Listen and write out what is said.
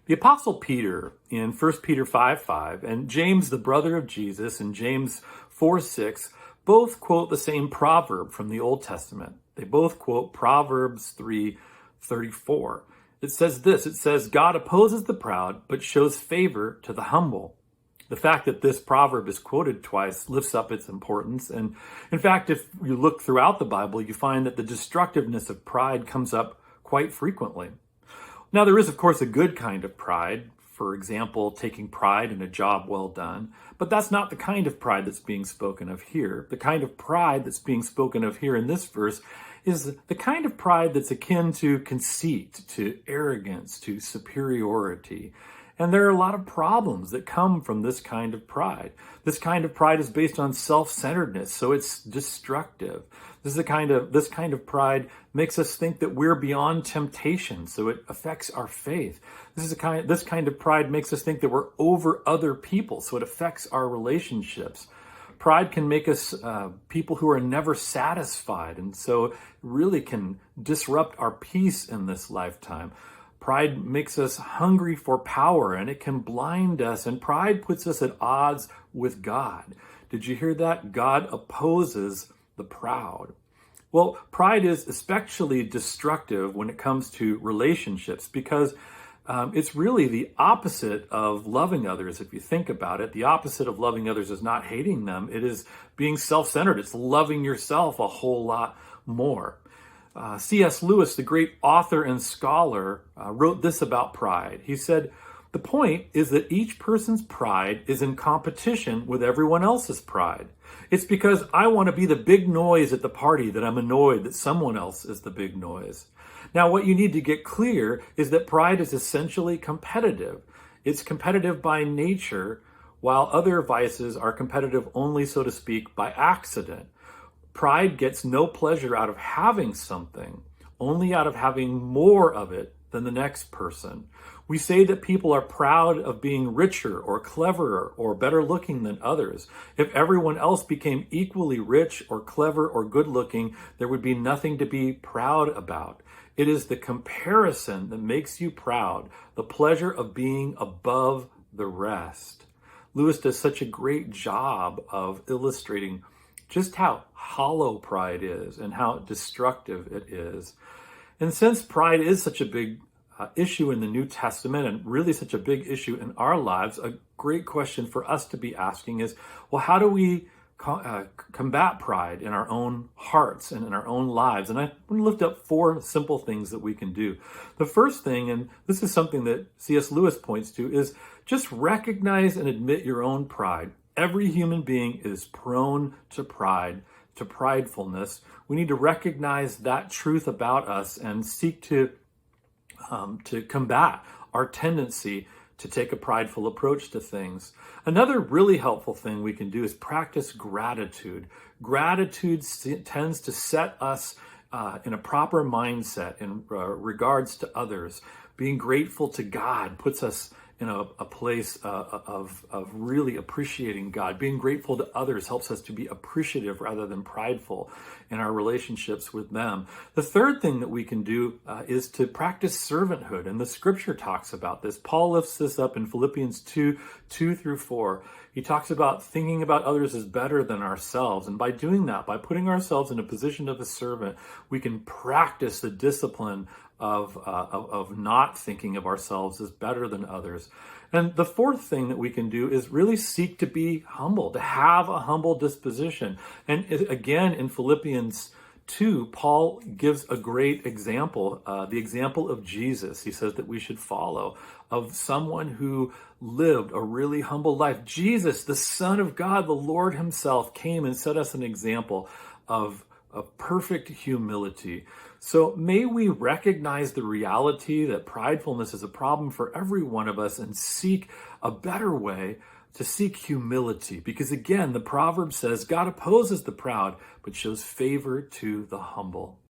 The Apostle Peter in 1 Peter 5:5 and James, the brother of Jesus, in James 4:6, both quote the same proverb from the Old Testament. They both quote Proverbs 3:34. It says this, it says, God opposes the proud, but shows favor to the humble. The fact that this proverb is quoted twice lifts up its importance. And in fact, if you look throughout the Bible, you find that the destructiveness of pride comes up quite frequently. Now, there is, of course, a good kind of pride. For example, taking pride in a job well done. But that's not the kind of pride that's being spoken of here. The kind of pride that's being spoken of here in this verse is the kind of pride that's akin to conceit, to arrogance, to superiority. And there are a lot of problems that come from this kind of pride. This kind of pride is based on self-centeredness, so it's destructive. This kind of pride makes us think that we're beyond temptation, so it affects our faith. This kind of pride makes us think that we're over other people, so it affects our relationships. Pride can make us people who are never satisfied, and so it really can disrupt our peace in this lifetime. Pride makes us hungry for power, and it can blind us, and pride puts us at odds with God. Did you hear that? God opposes the proud. Well, pride is especially destructive when it comes to relationships because it's really the opposite of loving others. If you think about it, the opposite of loving others is not hating them. It is being self-centered. It's loving yourself a whole lot more. C.S. Lewis, the great author and scholar, wrote this about pride. He said, the point is that each person's pride is in competition with everyone else's pride. It's because I want to be the big noise at the party that I'm annoyed that someone else is the big noise. Now, what you need to get clear is that pride is essentially competitive. It's competitive by nature, while other vices are competitive only, so to speak, by accident. Pride gets no pleasure out of having something, only out of having more of it than the next person. We say that people are proud of being richer or cleverer or better looking than others. If everyone else became equally rich or clever or good looking, there would be nothing to be proud about. It is the comparison that makes you proud, the pleasure of being above the rest. Lewis does such a great job of illustrating just how hollow pride is and how destructive it is. And since pride is such a big issue in the New Testament and really such a big issue in our lives, a great question for us to be asking is, well, how do we combat pride in our own hearts and in our own lives? And I want to lift up 4 simple things that we can do. The first thing, and this is something that C.S. Lewis points to, is just recognize and admit your own pride. Every human being is prone to pride, to pridefulness. We need to recognize that truth about us and seek to combat our tendency to take a prideful approach to things. Another really helpful thing we can do is practice gratitude. Gratitude tends to set us in a proper mindset in regards to others. Being grateful to God puts us in a place of really appreciating God. Being grateful to others helps us to be appreciative rather than prideful in our relationships with them. The third thing that we can do is to practice servanthood, and the scripture talks about this. Paul lifts this up in Philippians 2:2-4. He talks about thinking about others as better than ourselves, and by doing that, by putting ourselves in a position of a servant, we can practice the discipline of not thinking of ourselves as better than others. And the fourth thing that we can do is really seek to be humble, to have a humble disposition. And again, in Philippians 2, Paul gives a great example, the example of Jesus. He says that we should follow, of someone who lived a really humble life. Jesus, the Son of God, the Lord himself, came and set us an example of perfect humility. So may we recognize the reality that pridefulness is a problem for every one of us and seek a better way to seek humility. Because again, the proverb says, God opposes the proud, but shows favor to the humble.